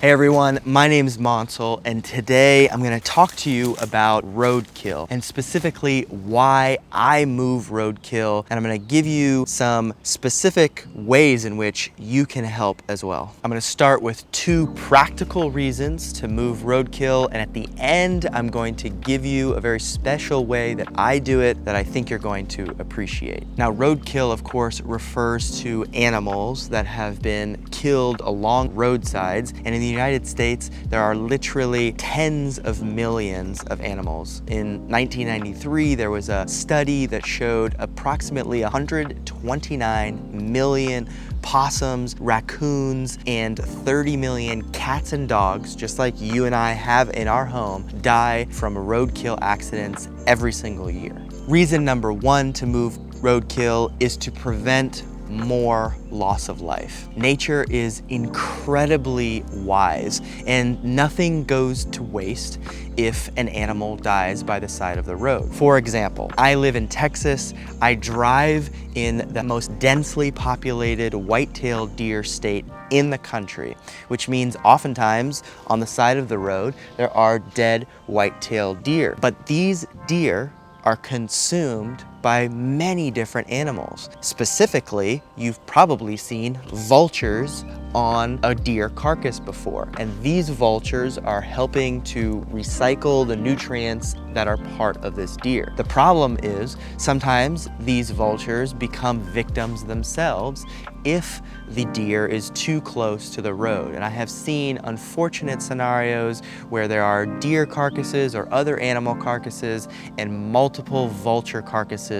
Hey everyone, my name is Monsel, and today I'm going to talk to you about roadkill, and specifically why I move roadkill, and I'm going to give you some specific ways in which you can help as well. I'm going to start with 2 practical reasons to move roadkill, and at the end I'm going to give you a very special way that I do it that I think you're going to appreciate. Now, roadkill, of course, refers to animals that have been killed along roadsides, and in the United States, there are literally tens of millions of animals. In 1993, there was a study that showed approximately 129 million possums, raccoons, and 30 million cats and dogs, just like you and I have in our home, die from roadkill accidents every single year. Reason number 1 to move roadkill is to prevent more loss of life. Nature is incredibly wise, and nothing goes to waste if an animal dies by the side of the road. For example, I live in Texas. I drive in the most densely populated whitetail deer state in the country, which means oftentimes on the side of the road there are dead whitetail deer. But these deer are consumed by many different animals. Specifically, you've probably seen vultures on a deer carcass before, and these vultures are helping to recycle the nutrients that are part of this deer. The problem is sometimes these vultures become victims themselves if the deer is too close to the road. And I have seen unfortunate scenarios where there are deer carcasses or other animal carcasses and multiple vulture carcasses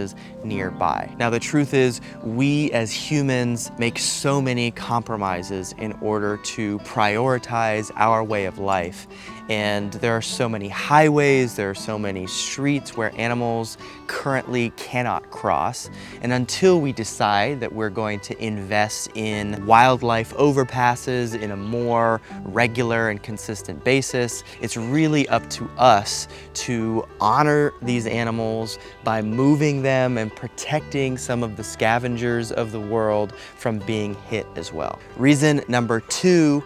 nearby. Now, the truth is, we as humans make so many compromises in order to prioritize our way of life. And there are so many highways, there are so many streets where animals currently cannot cross. And until we decide that we're going to invest in wildlife overpasses in a more regular and consistent basis, it's really up to us to honor these animals by moving them and protecting some of the scavengers of the world from being hit as well. Reason number 2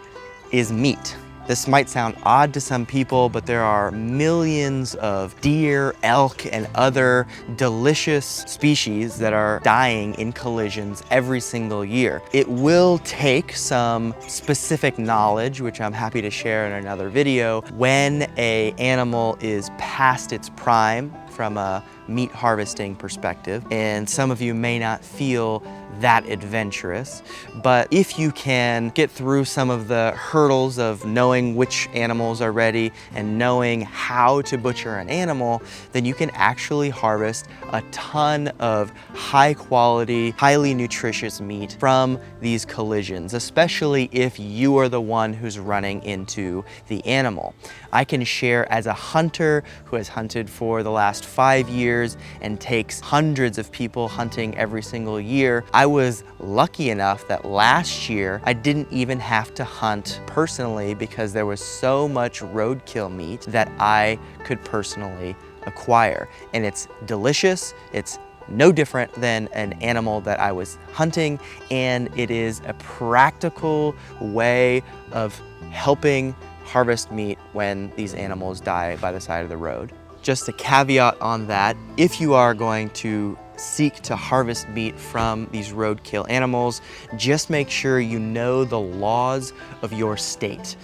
is meat. This might sound odd to some people, but there are millions of deer, elk, and other delicious species that are dying in collisions every single year. It will take some specific knowledge, which I'm happy to share in another video, when an animal is past its prime from a meat harvesting perspective, and some of you may not feel that adventurous, but if you can get through some of the hurdles of knowing which animals are ready and knowing how to butcher an animal, then you can actually harvest a ton of high quality, highly nutritious meat from these collisions, especially if you are the one who's running into the animal. I can share, as a hunter who has hunted for the last 5 years and takes hundreds of people hunting every single year, I was lucky enough that last year I didn't even have to hunt personally because there was so much roadkill meat that I could personally acquire. And it's delicious, it's no different than an animal that I was hunting, and it is a practical way of helping harvest meat when these animals die by the side of the road. Just a caveat on that, if you are going to seek to harvest meat from these roadkill animals, just make sure you know the laws of your state.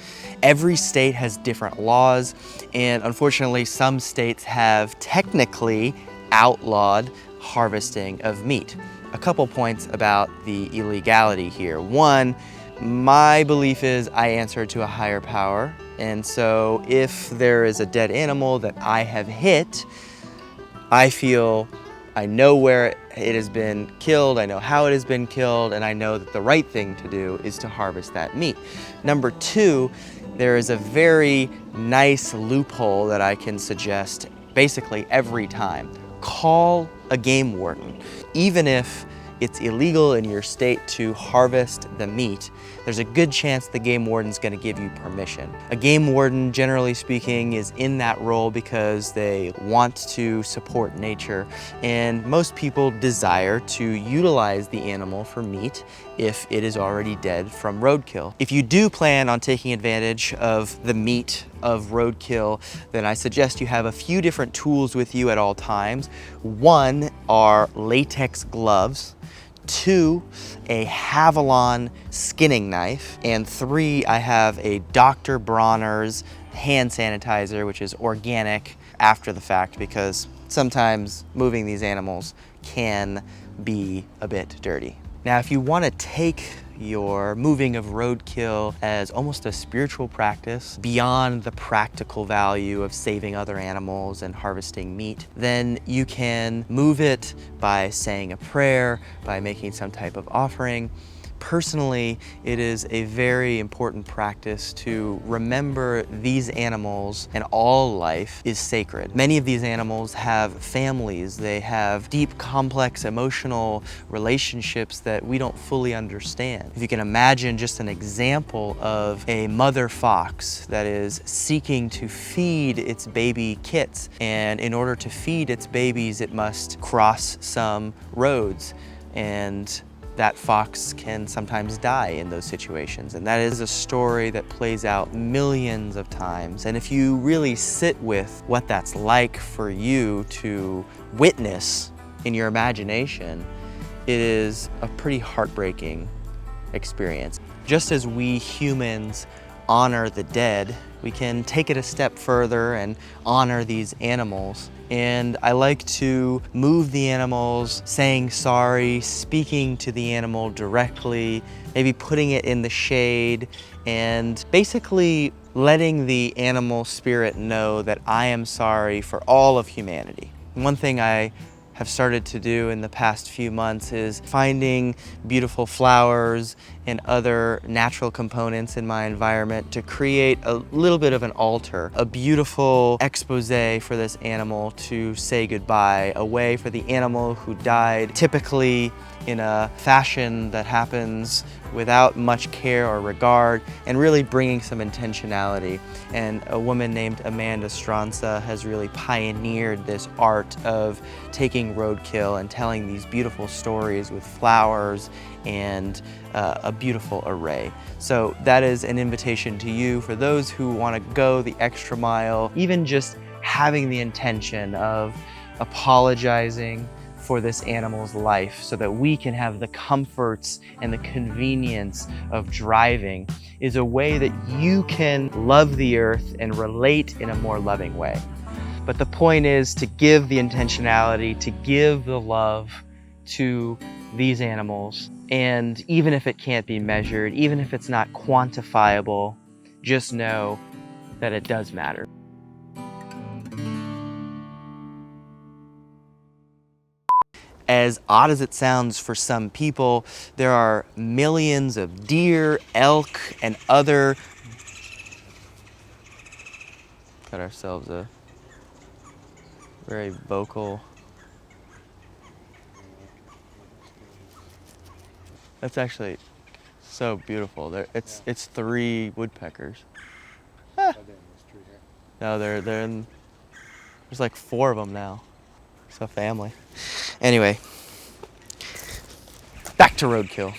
Every state has different laws, and unfortunately some states have technically outlawed harvesting of meat. A couple points about the illegality here. 1, my belief is I answer to a higher power, and so if there is a dead animal that I have hit, I feel I know where it has been killed, I know how it has been killed, and I know that the right thing to do is to harvest that meat. Number 2, there is a very nice loophole that I can suggest basically every time. Call a game warden. Even if it's illegal in your state to harvest the meat, there's a good chance the game warden's going to give you permission. A game warden, generally speaking, is in that role because they want to support nature, and most people desire to utilize the animal for meat if it is already dead from roadkill. If you do plan on taking advantage of the meat of roadkill, then I suggest you have a few different tools with you at all times. One are latex gloves. 2, a Havalon skinning knife, and 3, I have a Dr. Bronner's hand sanitizer, which is organic after the fact, because sometimes moving these animals can be a bit dirty. Now, if you want to take your moving of roadkill as almost a spiritual practice beyond the practical value of saving other animals and harvesting meat, then you can move it by saying a prayer, by making some type of offering. Personally, it is a very important practice to remember these animals and all life is sacred. Many of these animals have families. They have deep, complex, emotional relationships that we don't fully understand. If you can imagine just an example of a mother fox that is seeking to feed its baby kits, and in order to feed its babies, it must cross some roads, and that fox can sometimes die in those situations. And that is a story that plays out millions of times. And if you really sit with what that's like for you to witness in your imagination, it is a pretty heartbreaking experience. Just as we humans honor the dead, we can take it a step further and honor these animals. And I like to move the animals, saying sorry, speaking to the animal directly, maybe putting it in the shade, and basically letting the animal spirit know that I am sorry for all of humanity. One thing I have started to do in the past few months is finding beautiful flowers and other natural components in my environment to create a little bit of an altar, a beautiful expose for this animal to say goodbye, a way for the animal who died, typically in a fashion that happens without much care or regard, and really bringing some intentionality. And a woman named Amanda Stronza has really pioneered this art of taking roadkill and telling these beautiful stories with flowers and a beautiful array. So that is an invitation to you for those who want to go the extra mile, even just having the intention of apologizing for this animal's life so that we can have the comforts and the convenience of driving, is a way that you can love the earth and relate in a more loving way. But the point is to give the intentionality, to give the love to these animals. And even if it can't be measured, even if it's not quantifiable, just know that it does matter. As odd as it sounds for some people, there are millions of deer, elk, and other... Got ourselves a very vocal... That's actually so beautiful. It's 3 woodpeckers. Ah. No, they're in... There's like 4 of them now. It's a family. Anyway, back to roadkill.